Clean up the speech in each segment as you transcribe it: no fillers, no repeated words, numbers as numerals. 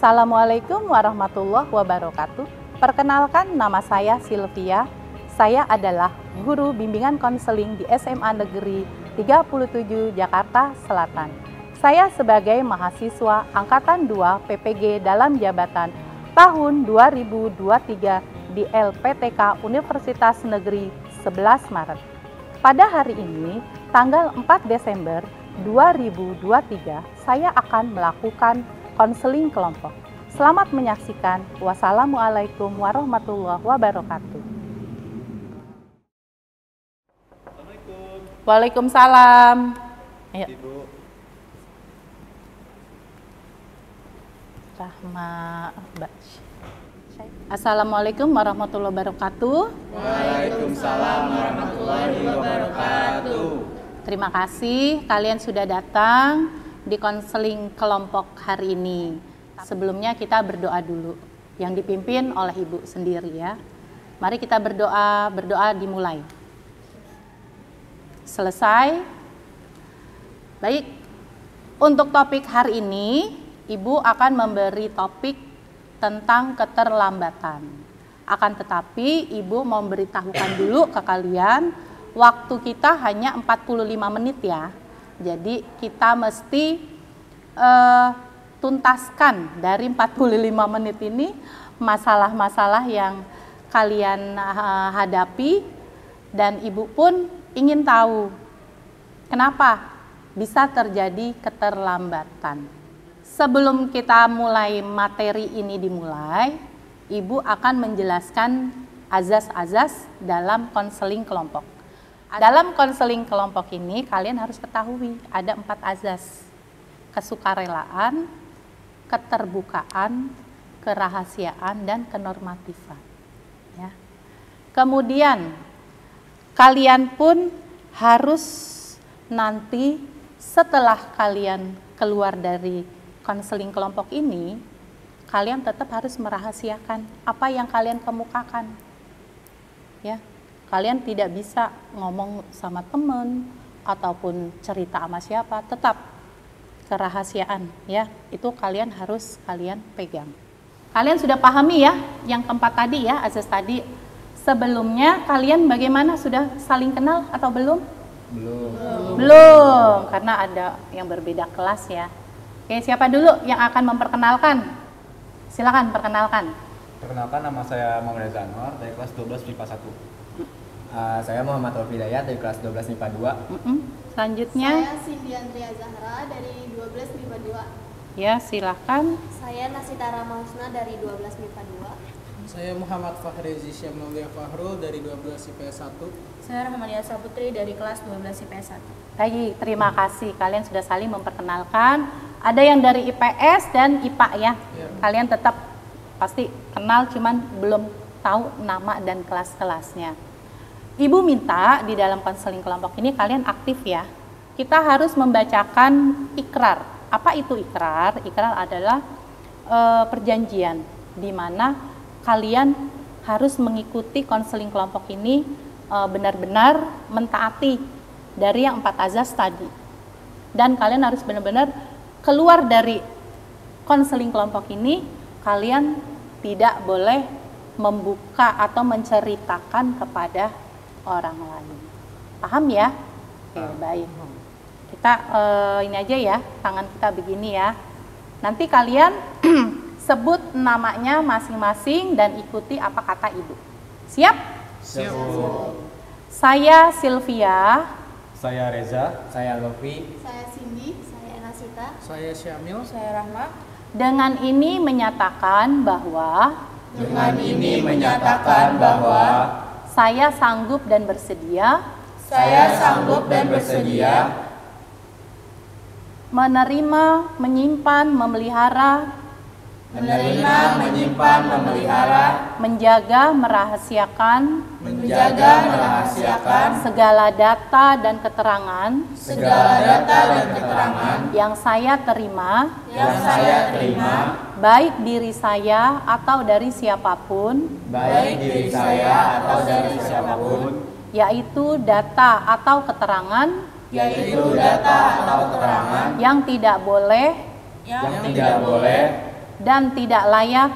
Assalamualaikum warahmatullahi wabarakatuh. Perkenalkan, nama saya Sylvia. Saya adalah guru bimbingan konseling di SMA Negeri 37 Jakarta Selatan. Saya sebagai mahasiswa Angkatan 2 PPG dalam jabatan tahun 2023 di LPTK Universitas Negeri 11 Maret. Pada hari ini, tanggal 4 Desember 2023, saya akan melakukan konseling kelompok. Selamat menyaksikan. Wassalamualaikum warahmatullahi wabarakatuh. Waalaikumsalam. Ayo. Ibu. Assalamualaikum warahmatullahi wabarakatuh. Waalaikumsalam warahmatullahi wabarakatuh. Terima kasih kalian sudah datang di konseling kelompok hari ini. Sebelumnya kita berdoa dulu, yang dipimpin oleh Ibu sendiri ya. Mari kita berdoa dimulai. Selesai. Baik, untuk topik hari ini, Ibu akan memberi topik tentang keterlambatan. Akan tetapi, Ibu mau memberitahukan dulu ke kalian, waktu kita hanya 45 menit ya. Jadi kita mesti tuntaskan dari 45 menit ini masalah-masalah yang kalian hadapi, dan Ibu pun ingin tahu kenapa bisa terjadi keterlambatan. Sebelum kita mulai materi ini dimulai, Ibu akan menjelaskan azas-azas dalam konseling kelompok. Dalam konseling kelompok ini kalian harus ketahui ada 4 azas: kesukarelaan, keterbukaan, kerahasiaan, dan kenormatifan. Ya. Kemudian kalian pun harus nanti setelah kalian keluar dari konseling kelompok ini, kalian tetap harus merahasiakan apa yang kalian kemukakan. Ya. Kalian tidak bisa ngomong sama teman ataupun cerita sama siapa, tetap kerahasiaan ya. Itu kalian harus pegang. Kalian sudah pahami ya yang keempat tadi ya, azas tadi. Sebelumnya kalian bagaimana, sudah saling kenal atau belum? Belum, karena ada yang berbeda kelas ya. Oke, siapa dulu yang akan memperkenalkan? Silakan perkenalkan. Perkenalkan, nama saya Muhammad Reza Anwar dari kelas 12 MIPA 1. Saya Muhammad Taufik Hidayat dari kelas 12 MIPA 2. Selanjutnya. Saya Cindy Andrea Zahra dari 12 MIPA 2. Ya, silakan. Saya Nasita Ramahusna dari 12 MIPA 2. Saya Muhammad Fahri Syamnulia Fahrul dari 12 IPS 1. Saya Rahmania Saputri dari kelas 12 IPS 1. Baik, terima kasih. Kalian sudah saling memperkenalkan. Ada yang dari IPS dan IPA ya. Kalian tetap pasti kenal, cuman belum tahu nama dan kelas-kelasnya. Ibu minta di dalam konseling kelompok ini kalian aktif ya. Kita harus membacakan ikrar. Apa itu ikrar? Ikrar adalah perjanjian di mana kalian harus mengikuti konseling kelompok ini benar-benar mentaati dari yang 4 azas tadi. Dan kalian harus benar-benar keluar dari konseling kelompok ini, kalian tidak boleh membuka atau menceritakan kepada orang lain. Paham ya? Oke, baik. Kita ini aja ya, tangan kita begini ya. Nanti kalian sebut namanya masing-masing dan ikuti apa kata Ibu. Siap? Siap. Saya Sylvia. Saya Reza. Saya Lofi. Saya Cindy. Saya Nasita. Saya Syamil. Saya Rahma. Dengan ini menyatakan bahwa saya sanggup dan bersedia menerima, menyimpan, memelihara, menjaga, merahasiakan segala data dan keterangan yang saya terima, baik diri saya atau dari siapapun, yaitu data atau keterangan yang tidak boleh dan tidak layak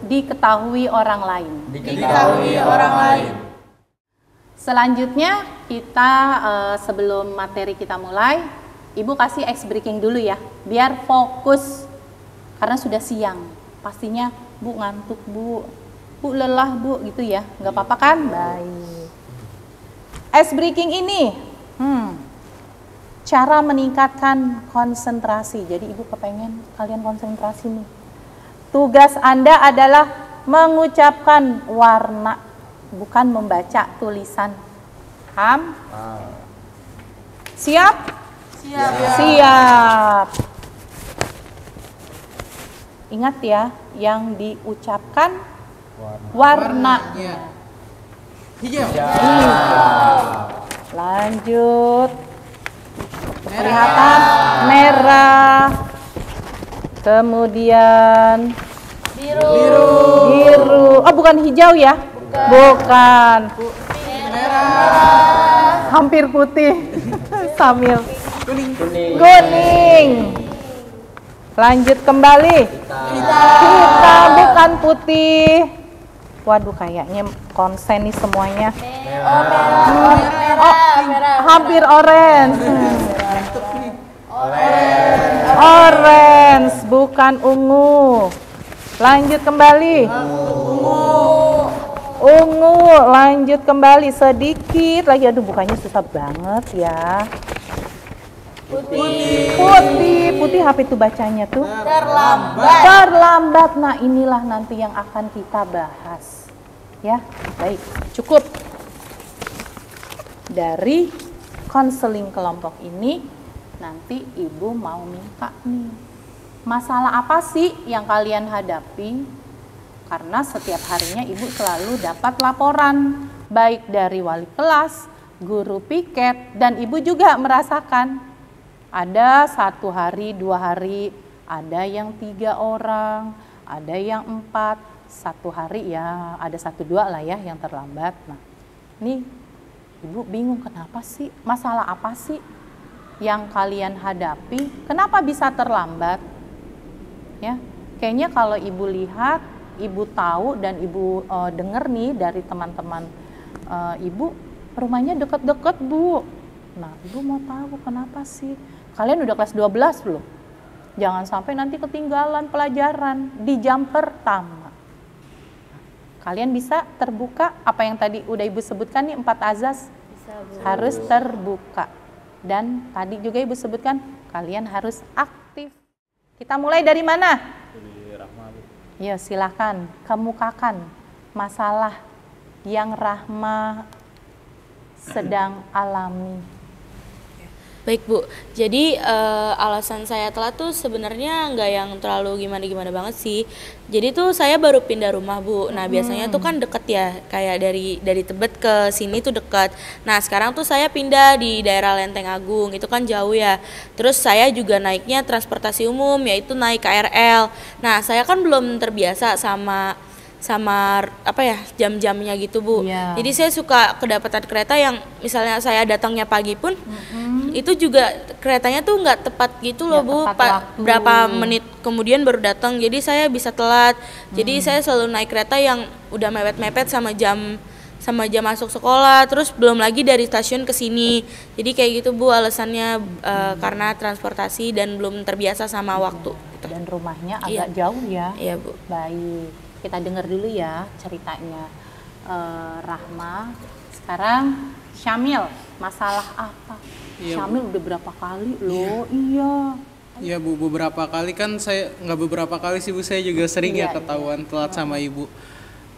diketahui orang lain. Selanjutnya kita sebelum materi kita mulai, Ibu kasih ice breaking dulu ya, biar fokus karena sudah siang. Pastinya Bu ngantuk Bu lelah Bu gitu ya, nggak apa-apa kan? Baik. Ice breaking ini, cara meningkatkan konsentrasi. Jadi Ibu kepengen kalian konsentrasi nih. Tugas Anda adalah mengucapkan warna, bukan membaca tulisan. Paham? Siap? Siap. Ingat ya, yang diucapkan warnanya. Hijau. Lanjut. Kelihatan merah. Kemudian biru. Oh, bukan hijau ya? Bukan. Hampir putih. Sambil kuning. Lanjut kembali. Hitam, bukan putih. Waduh, kayaknya konsen nih semuanya. Hampir orange. Orange, bukan ungu. Lanjut kembali. Ungu, lanjut kembali sedikit lagi. Aduh, bukannya susah banget ya. Putih apa itu bacanya tuh? Terlambat. Nah, inilah nanti yang akan kita bahas. Ya, baik, cukup. Dari konseling kelompok ini, nanti Ibu mau minta nih, masalah apa sih yang kalian hadapi? Karena setiap harinya Ibu selalu dapat laporan, baik dari wali kelas, guru piket, dan Ibu juga merasakan ada 1 hari, 2 hari, ada yang 3 orang, ada yang 4, 1 hari ya ada 1-2 lah ya yang terlambat. Nah, ini Ibu bingung kenapa sih, masalah apa sih yang kalian hadapi, kenapa bisa terlambat? Ya, kayaknya kalau Ibu lihat, Ibu tahu dan Ibu dengar nih dari teman-teman Ibu, rumahnya deket-deket Bu. Nah, Ibu mau tahu kenapa sih? Kalian udah kelas 12 belum? Jangan sampai nanti ketinggalan pelajaran di jam pertama. Kalian bisa terbuka apa yang tadi udah Ibu sebutkan nih, 4 azas harus terbuka. Dan tadi juga Ibu sebutkan kalian harus aktif. Kita mulai dari mana? Ya, silakan kemukakan masalah yang Rahma sedang alami. Baik Bu, jadi alasan saya telat tuh sebenarnya nggak yang terlalu gimana-gimana banget sih. Jadi tuh saya baru pindah rumah Bu. Nah biasanya tuh kan deket ya, kayak dari Tebet ke sini tuh deket. Nah sekarang tuh saya pindah di daerah Lenteng Agung, itu kan jauh ya. Terus saya juga naiknya transportasi umum, yaitu naik KRL. Nah saya kan belum terbiasa sama apa ya jam-jamnya gitu Bu. Yeah. Jadi saya suka kedapatan kereta yang misalnya saya datangnya pagi pun itu juga keretanya tuh nggak tepat gitu loh Bu. Berapa menit kemudian baru datang. Jadi saya bisa telat. Jadi saya selalu naik kereta yang udah mepet-mepet sama jam masuk sekolah. Terus belum lagi dari stasiun ke sini. Jadi kayak gitu Bu alasannya karena transportasi dan belum terbiasa sama waktu. Gitu. Dan rumahnya agak jauh ya. Iya Bu. Baik. Kita dengar dulu ya ceritanya Rahma. Sekarang Syamil, masalah apa? Iya, Syamil udah berapa kali loh? Iya Bu, beberapa kali kan saya, nggak beberapa kali sih Bu, saya juga sering ketahuan telat sama Ibu.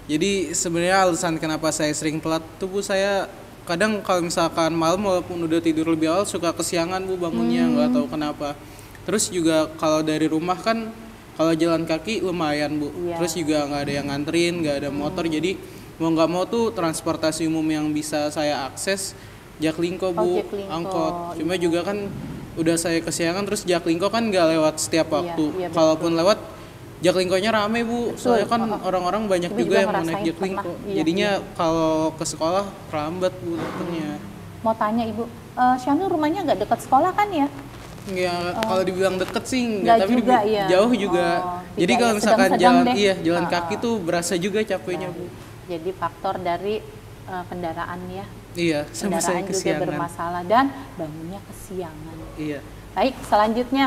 Jadi sebenarnya alasan kenapa saya sering telat tuh Bu, saya kadang kalau misalkan malam walaupun udah tidur lebih awal suka kesiangan Bu bangunnya, nggak tahu kenapa. Terus juga kalau dari rumah kan kalau jalan kaki lumayan Bu, terus juga nggak ada yang nganterin, nggak ada motor, jadi mau nggak mau tuh transportasi umum yang bisa saya akses Jaklingko Bu, angkot. Cuma juga kan udah saya kesiangan, terus Jaklingko kan nggak lewat setiap waktu. Kalaupun lewat Jaklingkonya rame Bu, soalnya kan orang-orang banyak juga yang mau naik Jaklingko. Jadinya kalau ke sekolah terlambat Bu datangnya. Mau tanya Ibu, Syamil rumahnya nggak dekat sekolah kan ya? Ya, kalau dibilang deket sih Nggak enggak, tapi juga, ya. jauh juga. Oh, Jadi tidak kalau ya, misalkan sedang-sedang jalan, deh. iya jalan kaki tuh berasa juga capeknya Bu. Jadi faktor dari kendaraan ya. Iya, sama saya Kendaraan juga kesiangan. bermasalah dan bangunnya kesiangan. Iya. Baik, selanjutnya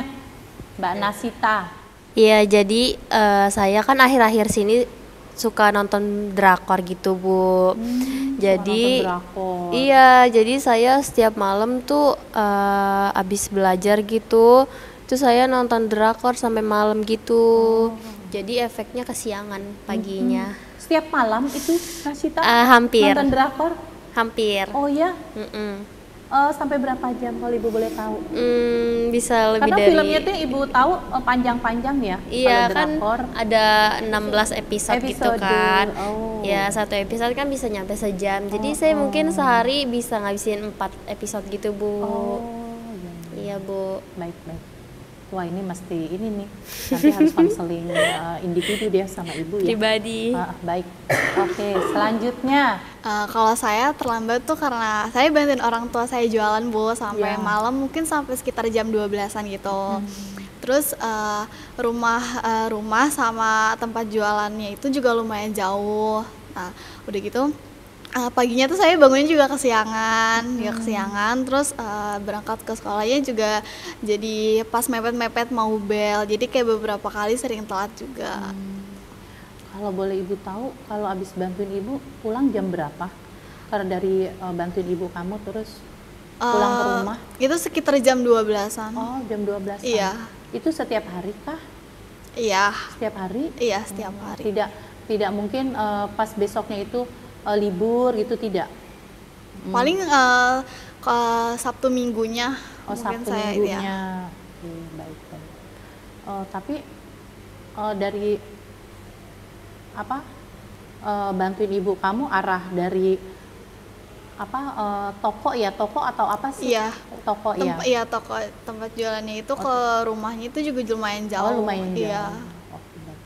Mbak Nasita. Iya, jadi saya kan akhir-akhir sini suka nonton drakor gitu, Bu. Jadi nonton drakor. iya, jadi saya setiap malam tuh abis belajar gitu, tuh saya nonton drakor sampai malam gitu. Jadi efeknya kesiangan paginya. Setiap malam itu Nasita Hampir. nonton drakor? Hampir. Oh ya, Mm-mm. sampai berapa jam kalau Ibu boleh tahu? Bisa lebih Karena dari filmnya tuh Ibu tahu panjang-panjang ya. Iya kalau kan drakor. ada 16 episode gitu Episode, kan. oh. Ya, satu episode kan bisa nyampe sejam. Jadi saya mungkin sehari bisa ngabisin 4 episode gitu, Bu. Oh, Iya, iya. Bu. Baik. Wah, ini mesti ini nih. Nanti harus konseling individu dia sama Ibu ya. Pribadi. Baik. Oke, selanjutnya. Kalau saya terlambat tuh karena saya bantuin orang tua saya jualan, Bu, sampai Ya. malam, mungkin sampai sekitar jam 12-an gitu. Terus rumah sama tempat jualannya itu juga lumayan jauh. Nah, udah gitu paginya tuh saya bangunnya juga kesiangan, terus berangkat ke sekolahnya juga jadi pas mepet-mepet mau bel, jadi kayak beberapa kali sering telat juga. Kalau boleh Ibu tahu, kalau habis bantuin Ibu pulang jam berapa? Karena dari bantuin Ibu kamu terus pulang ke rumah? Itu sekitar jam 12-an. Oh, jam 12. Iya. Itu setiap hari kah? Iya, Setiap hari? iya setiap hari. Tidak mungkin pas besoknya itu libur gitu, tidak? Paling ke Sabtu Minggunya mungkin Sabtu saya Minggunya. ya. Oke, baik. Tapi dari bantuin ibu kamu arah dari toko atau apa sih? Iya. Toko ya. Iya, toko tempat jualannya itu ke rumahnya itu juga lumayan jauh. Oh, lumayan jauh. Iya. Oke, baik.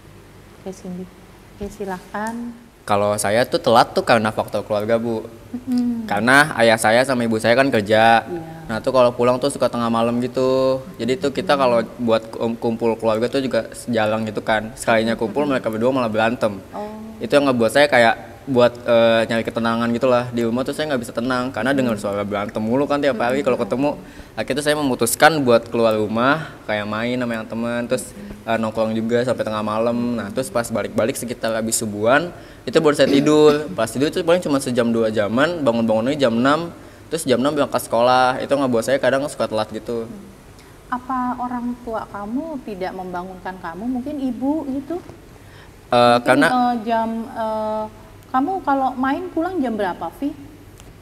Oke, Cindy. Oke, silahkan. Kalau saya tuh telat tuh karena faktor keluarga, Bu. Karena ayah saya sama ibu saya kan kerja. Nah tuh kalau pulang tuh suka tengah malam gitu. Jadi tuh kita kalau buat kumpul keluarga tuh juga jarang gitu kan. Sekalinya kumpul mereka berdua malah berantem. Itu yang ngebuat saya kayak buat nyari ketenangan gitu lah. Di rumah tuh saya nggak bisa tenang karena dengar suara berantem mulu kan tiap hari kalau ketemu. Akhirnya tuh saya memutuskan buat keluar rumah kayak main sama yang teman, terus nongkrong juga sampai tengah malam. Nah terus pas balik-balik sekitar habis subuhan itu baru saya tidur. Pas tidur itu paling cuma sejam 2 jaman, bangun-bangunnya jam 6, terus jam 6 berangkat sekolah. Itu ngebuat saya kadang suka telat gitu. Apa orang tua kamu tidak membangunkan kamu? Mungkin ibu gitu? Karena Kamu kalau main pulang jam berapa, Vi?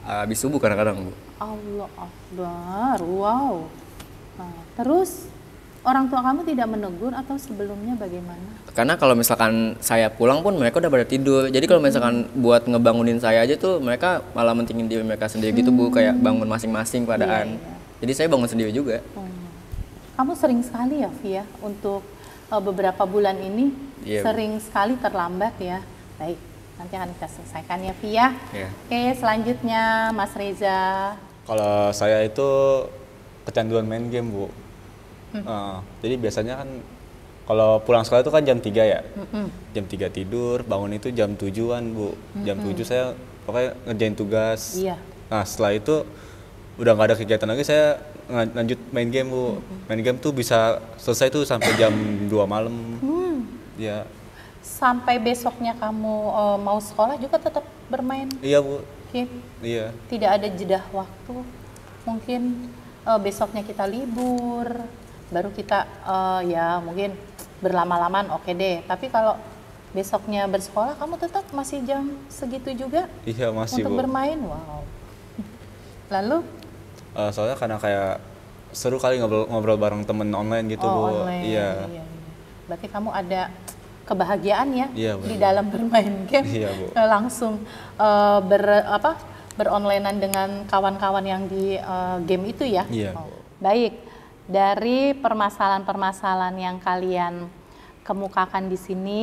habis subuh kadang-kadang, Bu. Allah Akbar, wow. Nah, terus orang tua kamu tidak menegur atau sebelumnya bagaimana? Karena kalau misalkan saya pulang pun mereka udah pada tidur. Jadi kalau misalkan buat ngebangunin saya aja tuh mereka malah mentingin diri mereka sendiri gitu, Bu, kayak bangun masing-masing padaan. Jadi saya bangun sendiri juga. Kamu sering sekali ya, Vi ya, untuk beberapa bulan ini sering sekali terlambat ya. Baik, nanti akan kita selesaikan ya, Vi ya. Oke, selanjutnya Mas Reza. Kalau saya itu kecanduan main game, Bu. Jadi biasanya kan kalau pulang sekolah itu kan jam 3 ya. Jam 3 tidur, bangun itu jam 7-an, Bu. Jam 7 saya pokoknya ngerjain tugas. Iya. Nah, setelah itu udah nggak ada kegiatan lagi, saya lanjut main game, Bu. Main game tuh bisa selesai tuh sampai jam 2 malam. Ya. Sampai besoknya kamu mau sekolah juga tetap bermain Iya, Bu. game? Iya. Tidak ada jeda waktu? Mungkin besoknya kita libur, baru kita ya mungkin berlama-lamaan oke deh. Tapi kalau besoknya bersekolah, kamu tetap masih jam segitu juga Iya, masih, untuk Bu. bermain? Wow. Lalu? Soalnya karena kayak seru kali ngobrol bareng temen online gitu, Bu. Online. Iya. Berarti kamu ada kebahagiaan ya Iya, di benar. dalam bermain game. Iya, Bu. Langsung beronlinean dengan kawan-kawan yang di game itu ya. Iya. Baik, dari permasalahan-permasalahan yang kalian kemukakan di sini,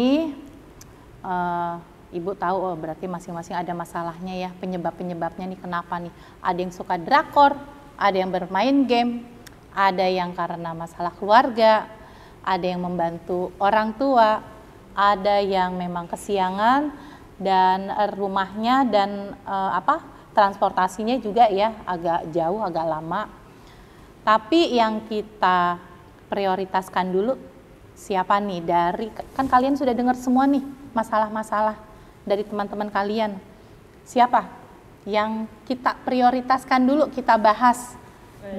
Ibu tahu berarti masing-masing ada masalahnya ya, penyebab-penyebabnya nih kenapa nih. Ada yang suka drakor, ada yang bermain game, ada yang karena masalah keluarga, ada yang membantu orang tua, ada yang memang kesiangan dan rumahnya dan transportasinya juga ya agak jauh, agak lama. Tapi yang kita prioritaskan dulu siapa nih dari, kan kalian sudah dengar semua nih masalah-masalah dari teman-teman kalian. Siapa yang kita prioritaskan dulu, kita bahas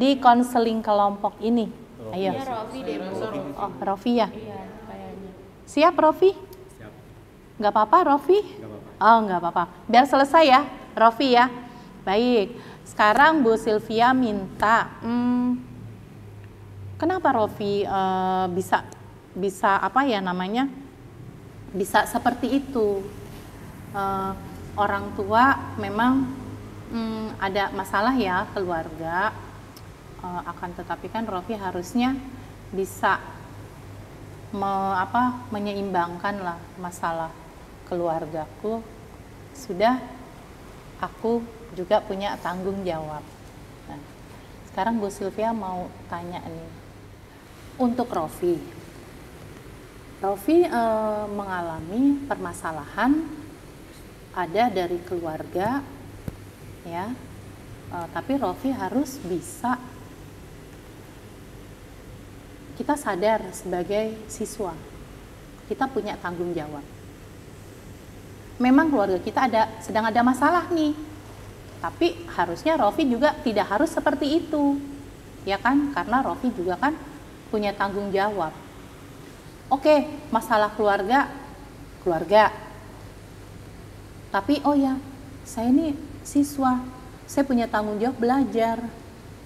di konseling kelompok ini? Ayo. Ya, Rofi deh, Bu. Oh, Rofi ya? Iya, kayaknya. Siap Rofi? Siap. Nggak apa-apa Rofi? Nggak apa-apa. Oh, nggak apa-apa. Biar selesai ya Rofi ya. Baik, sekarang Bu Sylvia minta, kenapa Rofi bisa apa ya namanya, bisa seperti itu? Orang tua memang ada masalah ya keluarga, akan tetapi kan Rofi harusnya bisa menyeimbangkan lah masalah keluargaku. Sudah aku juga punya tanggung jawab. Nah, sekarang Bu Sylvia mau tanya nih, untuk Rofi mengalami permasalahan ada dari keluarga ya, tapi Rofi harus bisa, kita sadar sebagai siswa kita punya tanggung jawab. Memang keluarga kita sedang ada masalah nih, tapi harusnya Rofi juga tidak harus seperti itu, ya kan? Karena Rofi juga kan punya tanggung jawab. Oke, masalah keluarga, tapi oh ya, saya ini siswa, saya punya tanggung jawab belajar.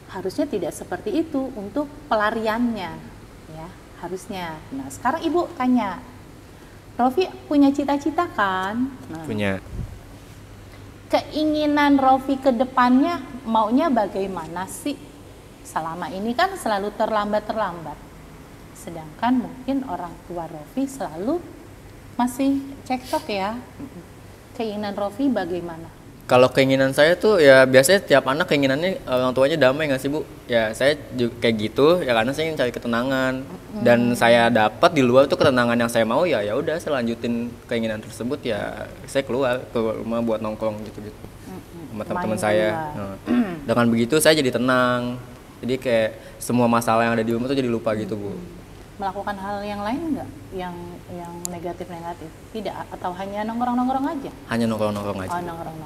Harusnya tidak seperti itu untuk pelariannya, ya harusnya. Nah, sekarang Ibu tanya, Rofi punya cita-cita kan? Nah, Punya. keinginan Rofi ke depannya maunya bagaimana sih? Selama ini kan selalu terlambat. Sedangkan mungkin orang tua Rofi selalu masih cekcok ya. Keinginan Rofi bagaimana? Kalau keinginan saya tuh ya biasanya tiap anak keinginannya orang tuanya damai nggak sih Bu? Ya saya juga kayak gitu ya, karena saya ingin cari ketenangan dan saya dapat di luar tuh ketenangan yang saya mau, ya udah saya lanjutin keinginan tersebut, ya saya keluar ke rumah buat nongkrong gitu sama teman-teman Main saya. keluar. Nah, dengan begitu saya jadi tenang, jadi kayak semua masalah yang ada di rumah tuh jadi lupa gitu Bu. Melakukan hal yang lain nggak? Yang negatif? Tidak, atau hanya nongkrong aja? Hanya nongkrong aja. Oh, nongkrong.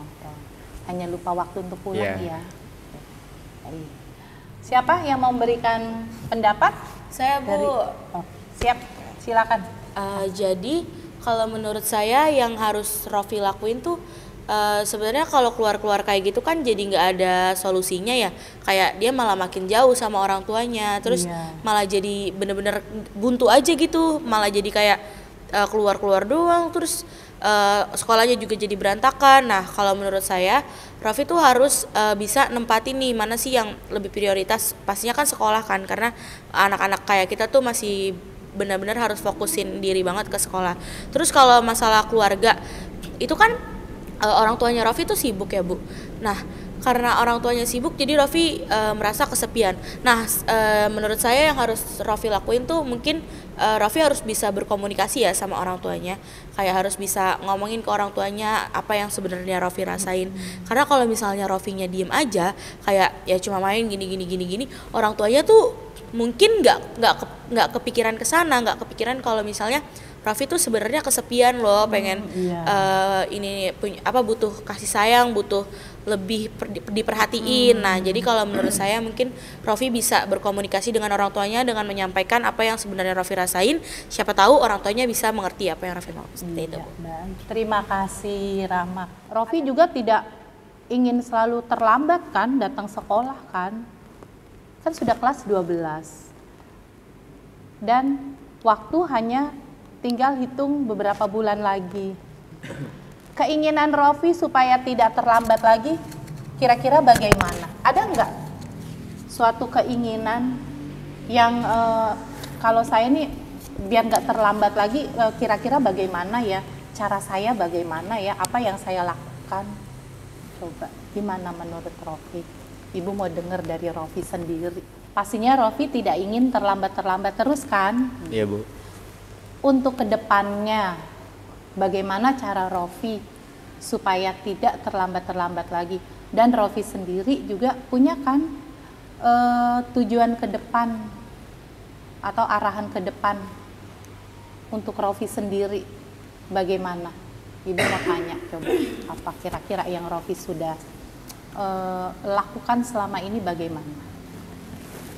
Hanya lupa waktu untuk pulang ya. Baik. Siapa yang mau memberikan pendapat? Saya, Bu. Siap, silakan. Jadi kalau menurut saya yang harus Rofi lakuin tuh sebenarnya kalau keluar kayak gitu kan jadi nggak ada solusinya ya, kayak dia malah makin jauh sama orang tuanya, terus malah jadi bener-bener buntu aja gitu, malah jadi kayak keluar doang, terus sekolahnya juga jadi berantakan. Nah kalau menurut saya Rofi tuh harus bisa nempatin nih mana sih yang lebih prioritas, pastinya kan sekolah kan, karena anak-anak kayak kita tuh masih benar-benar harus fokusin diri banget ke sekolah. Terus kalau masalah keluarga itu kan orang tuanya Rofi tuh sibuk ya Bu. Nah karena orang tuanya sibuk jadi Rofi merasa kesepian. Nah menurut saya yang harus Rofi lakuin tuh mungkin Rofi harus bisa berkomunikasi ya sama orang tuanya, kayak harus bisa ngomongin ke orang tuanya apa yang sebenarnya Rofi rasain. Karena kalau misalnya Rofinya diem aja kayak ya cuma main gini, orang tuanya tuh mungkin nggak kepikiran ke sana, nggak kepikiran kalau misalnya Rofi tuh sebenarnya kesepian loh, pengen ini punya butuh kasih sayang, butuh lebih diperhatiin. Nah jadi kalau menurut saya mungkin Rofi bisa berkomunikasi dengan orang tuanya dengan menyampaikan apa yang sebenarnya Rofi rasain, siapa tahu orang tuanya bisa mengerti apa yang Rofi mau. Seperti itu. Terima kasih Rama. Rofi juga tidak ingin selalu terlambat kan datang sekolah kan sudah kelas 12 dan waktu hanya tinggal hitung beberapa bulan lagi. Keinginan Rofi supaya tidak terlambat lagi, kira-kira bagaimana? Ada nggak suatu keinginan yang kalau saya nih biar nggak terlambat lagi, kira-kira bagaimana ya? Cara saya bagaimana ya? Apa yang saya lakukan? Coba, gimana menurut Rofi? Ibu mau dengar dari Rofi sendiri. pastinya Rofi tidak ingin terlambat terus kan? Iya Bu. Untuk kedepannya, bagaimana cara Rofi supaya tidak terlambat lagi? Dan Rofi sendiri juga punya kan tujuan ke depan atau arahan ke depan untuk Rofi sendiri, bagaimana? Ibu mau tanya, coba apa kira-kira yang Rofi sudah lakukan selama ini bagaimana?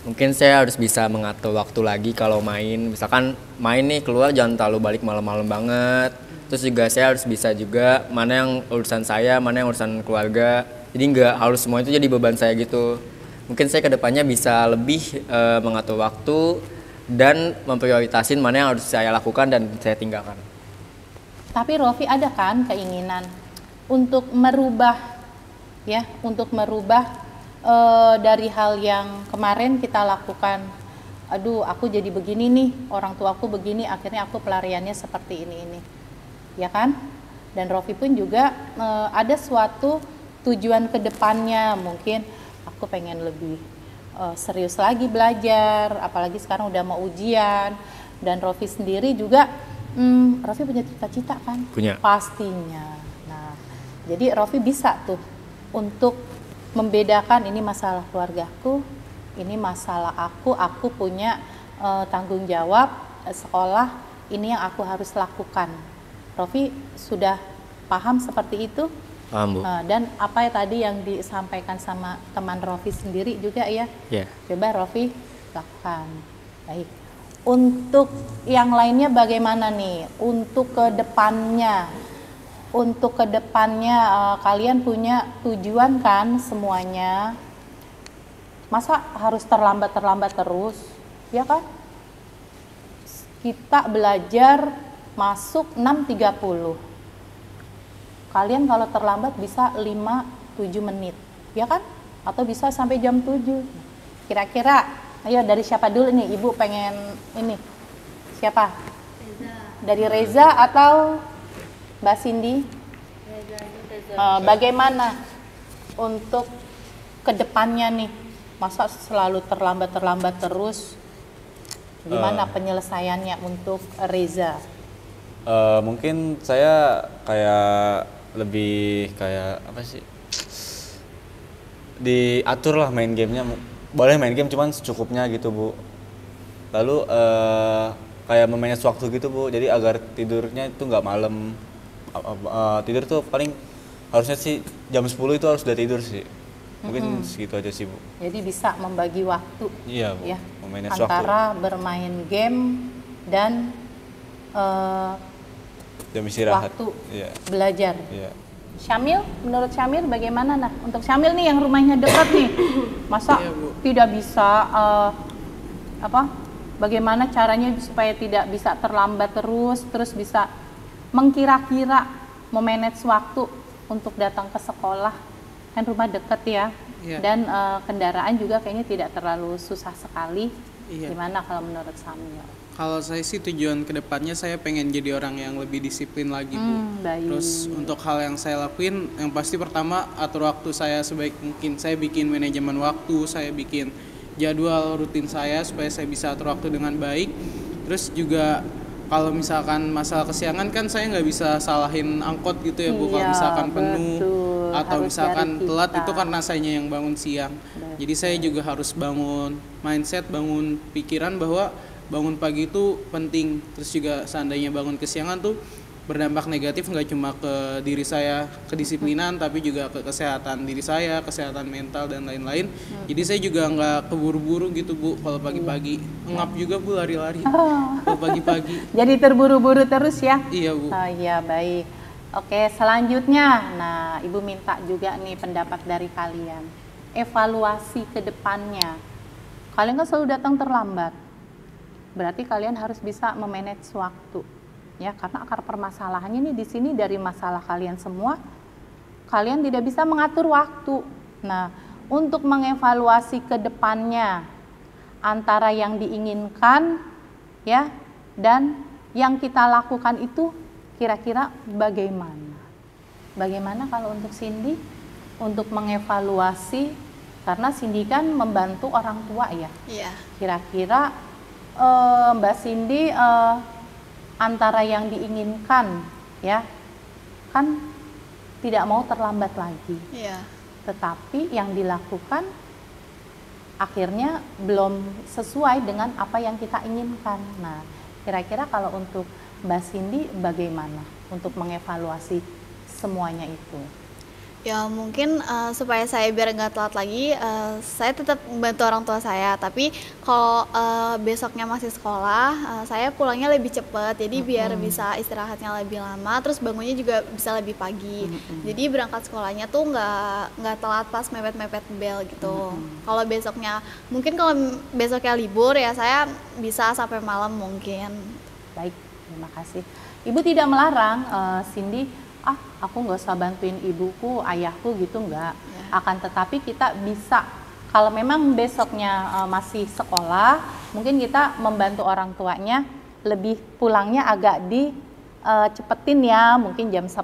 Mungkin saya harus bisa mengatur waktu lagi kalau main. Misalkan main nih keluar jangan terlalu balik malam-malam banget. Terus juga saya harus bisa juga mana yang urusan saya, mana yang urusan keluarga. Jadi nggak harus semua itu jadi beban saya gitu. Mungkin saya kedepannya bisa lebih mengatur waktu dan memprioritasin mana yang harus saya lakukan dan saya tinggalkan. Tapi Rofi ada kan keinginan untuk merubah ya, untuk merubah dari hal yang kemarin kita lakukan. Aduh, aku jadi begini nih, orang tuaku begini, akhirnya aku pelariannya seperti ini. Ya kan? Dan Rofi pun juga ada suatu tujuan ke depannya, mungkin aku pengen lebih serius lagi belajar, apalagi sekarang udah mau ujian. Dan Rofi sendiri juga Rofi punya cita-cita kan? Punya. Pastinya. Nah, jadi Rofi bisa tuh untuk membedakan ini masalah keluargaku, ini masalah aku punya tanggung jawab sekolah, ini yang aku harus lakukan. Rofi sudah paham seperti itu? Paham Bu. Dan apa ya tadi yang disampaikan sama teman Rofi sendiri juga ya? Iya. Coba Rofi lakukan. Baik. Untuk yang lainnya bagaimana nih? Untuk ke depannya, kalian punya tujuan kan semuanya? Masa harus terlambat terus? Ya kan? Kita belajar masuk 6.30. Kalian kalau terlambat bisa 5-7 menit, ya kan? Atau bisa sampai jam 7. Kira-kira, ayo dari siapa dulu nih? Ibu pengen ini. Siapa? Reza. Dari Reza atau Mbak Cindy? Bagaimana untuk kedepannya nih? Masa selalu terlambat terus? Gimana penyelesaiannya untuk Reza? Mungkin saya kayak lebih kayak apa sih? Diatur lah main gamenya. Boleh main game cuman secukupnya gitu Bu. Lalu kayak memanage waktu gitu Bu. Jadi agar tidurnya itu nggak malam. Tidur tuh paling harusnya sih jam 10 itu harus udah tidur sih. Mungkin segitu aja sih Bu. Jadi bisa membagi waktu. Iya Bu. Ya, Memanage antara bermain game dan jam istirahat. waktu Iya. belajar. Iya. Syamil, menurut Syamil bagaimana? Nah, untuk Syamil nih yang rumahnya dekat nih, masa Iya, Bu. tidak bisa bagaimana caranya supaya tidak bisa terlambat terus bisa mengkira-kira memanage waktu untuk datang ke sekolah, kan rumah dekat ya. Iya. Dan kendaraan juga kayaknya tidak terlalu susah sekali. Iya. Gimana kalau menurut Syamil? Kalau saya sih tujuan kedepannya saya pengen jadi orang yang lebih disiplin lagi Bu. Baik. Terus untuk hal yang saya lakuin, yang pasti pertama atur waktu saya sebaik mungkin. Saya bikin manajemen waktu, saya bikin jadwal rutin saya supaya saya bisa atur waktu dengan baik. Terus juga kalau misalkan masalah kesiangan kan saya nggak bisa salahin angkot gitu ya Bu. Kalau Iya, misalkan penuh betul. atau Harus misalkan dari telat kita. itu karena sayanya yang bangun siang. Jadi saya juga harus bangun mindset, bangun pikiran bahwa bangun pagi itu penting. Terus juga seandainya bangun kesiangan tuh berdampak negatif nggak cuma ke diri saya, kedisiplinan, tapi juga ke kesehatan diri saya, kesehatan mental dan lain-lain. Jadi saya juga nggak keburu-buru gitu Bu kalau pagi-pagi. Ngap juga Bu lari-lari kalau pagi-pagi. Jadi terburu-buru terus ya? Iya Bu. Oh iya, baik. Oke, selanjutnya. Nah, Ibu minta juga nih pendapat dari kalian. Evaluasi ke depannya. Kalian kan selalu datang terlambat. Berarti kalian harus bisa memanage waktu. Ya, karena akar permasalahannya nih di sini dari masalah kalian semua. Kalian tidak bisa mengatur waktu. Nah, untuk mengevaluasi ke depannya antara yang diinginkan ya dan yang kita lakukan itu kira-kira bagaimana? Bagaimana kalau untuk Cindy untuk mengevaluasi Karena Cindy kan membantu orang tua ya. Iya. Kira-kira Mbak Cindy antara yang diinginkan ya, kan tidak mau terlambat lagi. Iya. Tetapi yang dilakukan akhirnya belum sesuai dengan apa yang kita inginkan. Nah, kira-kira kalau untuk Mbak Cindy bagaimana untuk mengevaluasi semuanya itu? Ya mungkin supaya saya biar nggak telat lagi, saya tetap membantu orang tua saya. Tapi kalau besoknya masih sekolah, saya pulangnya lebih cepat. Jadi biar bisa istirahatnya lebih lama, terus bangunnya juga bisa lebih pagi. Jadi berangkat sekolahnya tuh nggak telat pas mepet-mepet bel gitu. Kalau besoknya, mungkin kalau besoknya libur ya saya bisa sampai malam mungkin. Baik, terima kasih. Ibu tidak melarang Cindy, aku nggak usah bantuin ibuku, ayahku gitu, nggak. Akan tetapi kita bisa, kalau memang besoknya masih sekolah, mungkin kita membantu orang tuanya lebih pulangnya agak cepetin ya, mungkin jam 10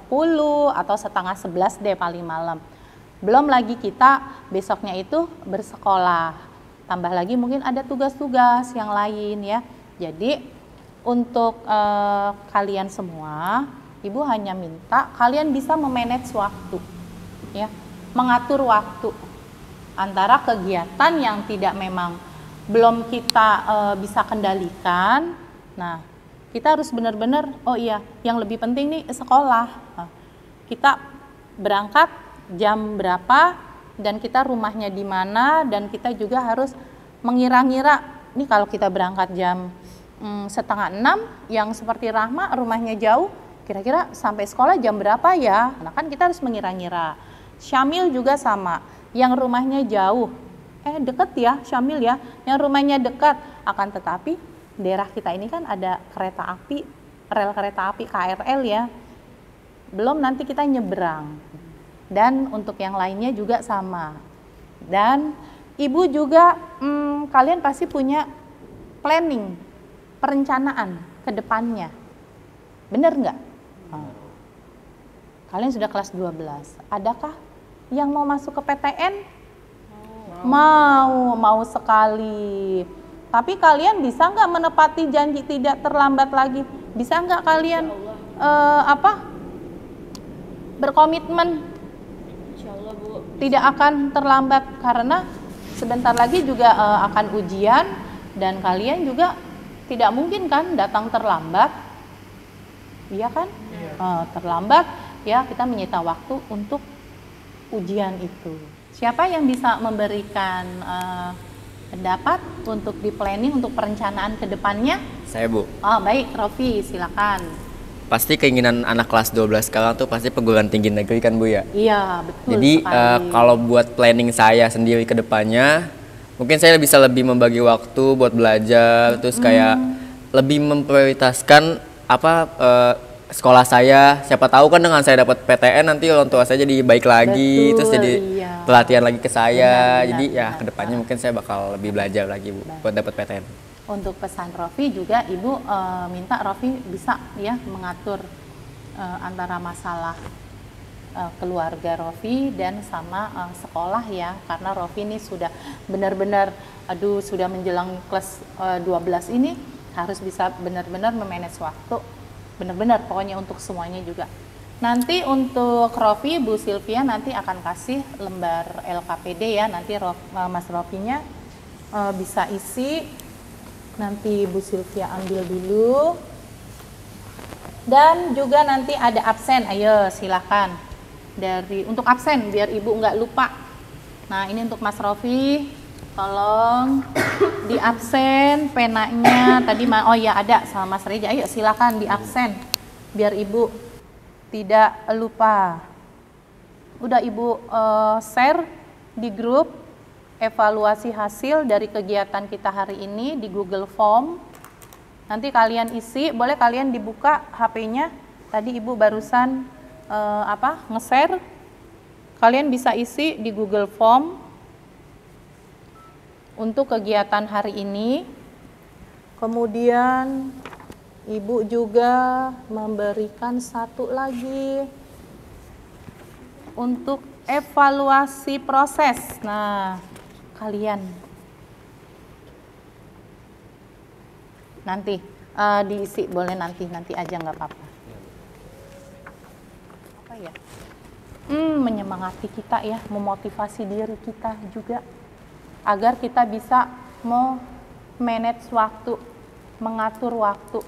atau setengah 11 deh paling malam. Belum lagi kita besoknya itu bersekolah, tambah lagi mungkin ada tugas-tugas yang lain ya. Jadi untuk kalian semua, Ibu hanya minta kalian bisa memanage waktu, ya, mengatur waktu antara kegiatan yang tidak memang belum kita bisa kendalikan. Nah, kita harus benar-benar, oh iya, yang lebih penting nih sekolah. Nah, kita berangkat jam berapa dan kita rumahnya di mana, dan kita juga harus mengira-ngira. Nih kalau kita berangkat jam 5:30, yang seperti Rahma rumahnya jauh. Kira-kira sampai sekolah jam berapa ya? Nah kan kita harus mengira-ngira. Syamil juga sama, yang rumahnya jauh. Deket ya Syamil ya, yang rumahnya dekat. Akan tetapi daerah kita ini kan ada kereta api, rel kereta api KRL ya. Belum nanti kita nyebrang. Dan untuk yang lainnya juga sama. Dan Ibu juga, kalian pasti punya planning, perencanaan ke depannya. Bener nggak? Kalian sudah kelas 12. Adakah yang mau masuk ke PTN? Mau sekali. Tapi kalian bisa nggak menepati janji tidak terlambat lagi? Bisa nggak kalian berkomitmen? Insyaallah, Bu. Tidak akan terlambat, karena sebentar lagi juga akan ujian, dan kalian juga tidak mungkin kan datang terlambat. Iya kan? Terlambat ya, kita menyita waktu untuk ujian itu. Siapa yang bisa memberikan pendapat untuk di planning, untuk perencanaan ke depannya? Saya, Bu. Baik, Rofi, silakan. Pasti keinginan anak kelas 12 sekarang tuh pasti perguruan tinggi negeri kan, Bu ya? Iya, betul. Jadi kalau buat planning saya sendiri ke depannya, mungkin saya bisa lebih membagi waktu buat belajar, terus kayak lebih memprioritaskan sekolah saya. Siapa tahu kan dengan saya dapat PTN nanti orang tua saya jadi baik lagi. Betul, terus jadi iya. pelatihan lagi ke saya. Benar, jadi ya benar. kedepannya mungkin saya bakal lebih belajar lagi, Bu, buat dapat PTN. Untuk pesan Rofi juga, Ibu minta Rofi bisa ya mengatur antara masalah keluarga Rofi dan sama sekolah ya, karena Rofi ini sudah benar-benar sudah menjelang kelas 12 ini harus bisa benar-benar memanage waktu, benar-benar pokoknya untuk semuanya juga. Nanti untuk Rofi, Bu Sylvia nanti akan kasih lembar LKPD ya, nanti Mas Rofinya bisa isi, nanti Bu Sylvia ambil dulu. Dan juga nanti ada absen, ayo silakan untuk absen biar Ibu nggak lupa. Nah ini untuk Mas Rofi, tolong di absen penanya tadi. Oh ya ada sama Mas Reja, ayo silakan di absen biar Ibu tidak lupa. Udah Ibu share di grup evaluasi hasil dari kegiatan kita hari ini di Google Form. Nanti kalian isi, boleh kalian dibuka HP-nya. Tadi Ibu barusan nge-share. Kalian bisa isi di Google Form untuk kegiatan hari ini. Kemudian Ibu juga memberikan satu lagi untuk evaluasi proses. Nah, kalian nanti diisi, boleh nanti aja nggak apa-apa. Apa ya? Menyemangati kita ya, memotivasi diri kita juga agar kita bisa manage waktu, mengatur waktu.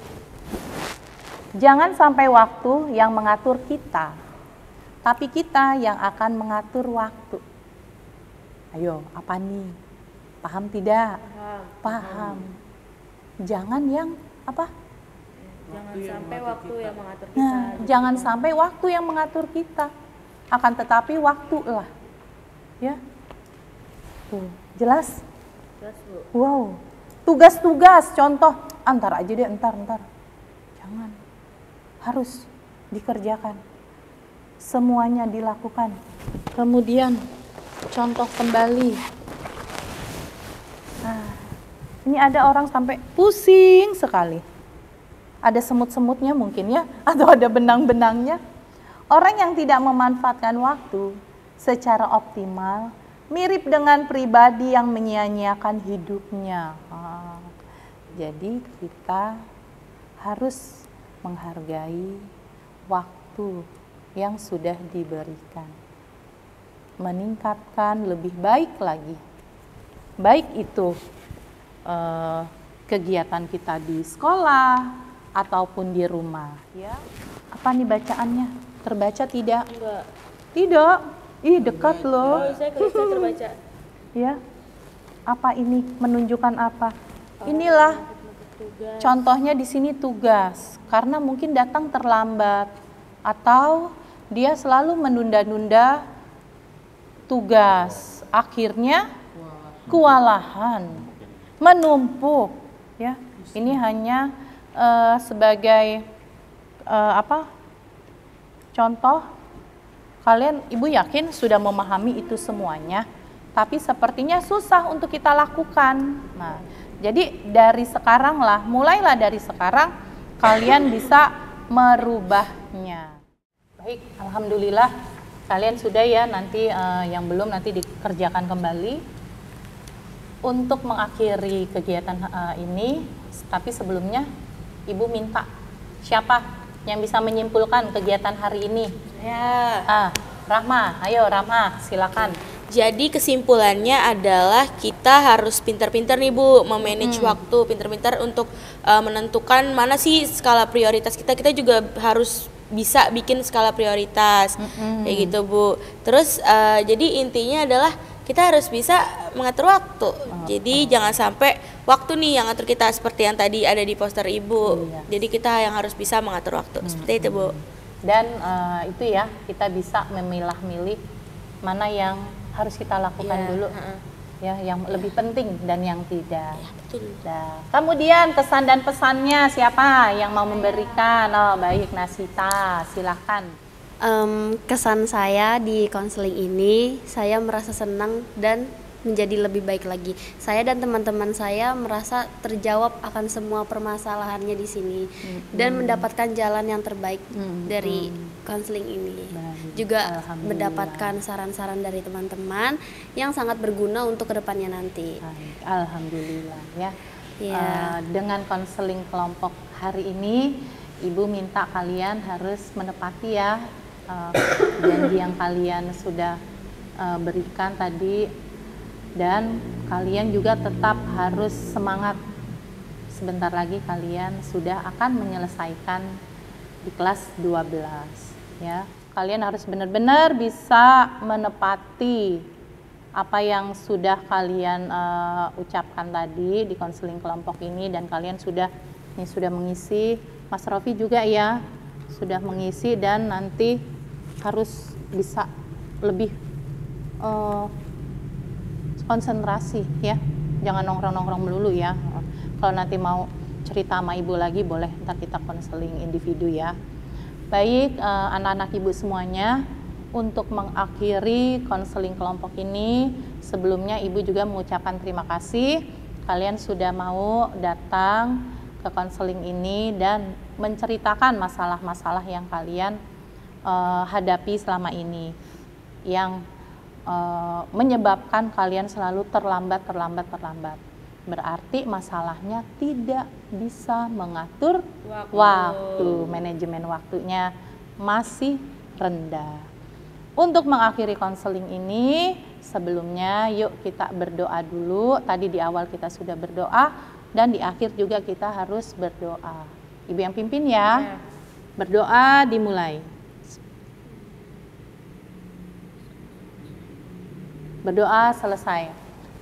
Jangan sampai waktu yang mengatur kita, tapi kita yang akan mengatur waktu. Ayo, apa nih? Paham tidak? Paham. Jangan yang apa? Jangan sampai waktu yang mengatur kita. Nah, jangan sampai waktu yang mengatur kita. Akan tetapi waktu lah. Ya. Tuh, jelas? Jelas, Bu. Wow. Tugas-tugas, contoh, antar aja deh, entar. Jangan. Harus dikerjakan. Semuanya dilakukan. Kemudian contoh kembali. Nah, ini ada orang sampai pusing sekali. Ada semut-semutnya mungkin ya, atau ada benang-benangnya. Orang yang tidak memanfaatkan waktu secara optimal mirip dengan pribadi yang menyia-nyiakan hidupnya. Jadi kita harus menghargai waktu yang sudah diberikan. Meningkatkan lebih baik lagi. Baik itu kegiatan kita di sekolah ataupun di rumah. Ya. Apa nih bacaannya? Terbaca tidak? Enggak. Tidak. Ih, dekat loh. Saya terbaca. Ya. Apa ini? Menunjukkan apa? Inilah Tugas. contohnya di sini tugas. Karena mungkin datang terlambat atau dia selalu menunda-nunda tugas. Akhirnya kewalahan, menumpuk, ya. Ini hanya sebagai contoh. Kalian, Ibu yakin sudah memahami itu semuanya, tapi sepertinya susah untuk kita lakukan. Nah, jadi dari sekarang lah, mulailah dari sekarang kalian bisa merubahnya. Baik, alhamdulillah kalian sudah ya, nanti yang belum nanti dikerjakan kembali. Untuk mengakhiri kegiatan ini, tapi sebelumnya Ibu minta siapa yang bisa menyimpulkan kegiatan hari ini? Ya. Rahma, ayo Rahma, silakan. Jadi kesimpulannya adalah kita harus pintar-pintar nih Bu, memanage waktu, pintar-pintar untuk menentukan mana sih skala prioritas kita. Kita juga harus bisa bikin skala prioritas, kayak gitu Bu. Terus jadi intinya adalah kita harus bisa mengatur waktu. Jadi jangan sampai waktu nih yang ngatur kita, seperti yang tadi ada di poster Ibu. Iya. Jadi kita yang harus bisa mengatur waktu, seperti itu Bu. Dan itu ya, kita bisa memilah-milih mana yang harus kita lakukan dulu, ya, yang lebih penting dan yang tidak. Ya, betul. Nah, kemudian kesan dan pesannya siapa yang mau memberikan? Oh, baik, Nasita, silakan. Kesan saya di konseling ini, saya merasa senang dan menjadi lebih baik lagi. Saya dan teman-teman saya merasa terjawab akan semua permasalahannya di sini dan mendapatkan jalan yang terbaik dari konseling ini. Juga mendapatkan saran-saran dari teman-teman yang sangat berguna untuk kedepannya nanti. Alhamdulillah ya. Ya. Dengan konseling kelompok hari ini, Ibu minta kalian harus menepati ya janji yang kalian sudah berikan tadi, dan kalian juga tetap harus semangat. Sebentar lagi kalian sudah akan menyelesaikan di kelas 12 ya. Kalian harus benar-benar bisa menepati apa yang sudah kalian ucapkan tadi di konseling kelompok ini, dan kalian sudah mengisi. Mas Rofi juga ya sudah mengisi, dan nanti harus bisa lebih konsentrasi ya, jangan nongkrong-nongkrong melulu ya. Kalau nanti mau cerita sama Ibu lagi boleh, ntar kita konseling individu ya. Baik, anak-anak Ibu semuanya, untuk mengakhiri konseling kelompok ini, sebelumnya Ibu juga mengucapkan terima kasih kalian sudah mau datang ke konseling ini dan menceritakan masalah-masalah yang kalian hadapi selama ini, yang menyebabkan kalian selalu terlambat. Berarti masalahnya tidak bisa mengatur waktu. Manajemen waktunya masih rendah. Untuk mengakhiri konseling ini, sebelumnya yuk kita berdoa dulu. Tadi di awal kita sudah berdoa dan di akhir juga kita harus berdoa. Ibu yang pimpin ya. Berdoa dimulai. Berdoa selesai.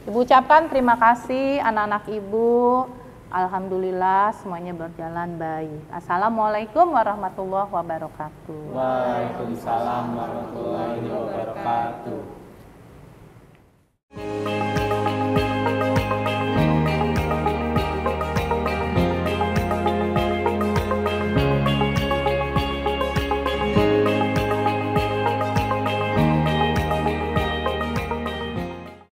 Ibu ucapkan terima kasih anak-anak ibu. Alhamdulillah semuanya berjalan baik. Assalamualaikum warahmatullahi wabarakatuh. Waalaikumsalam warahmatullahi wabarakatuh.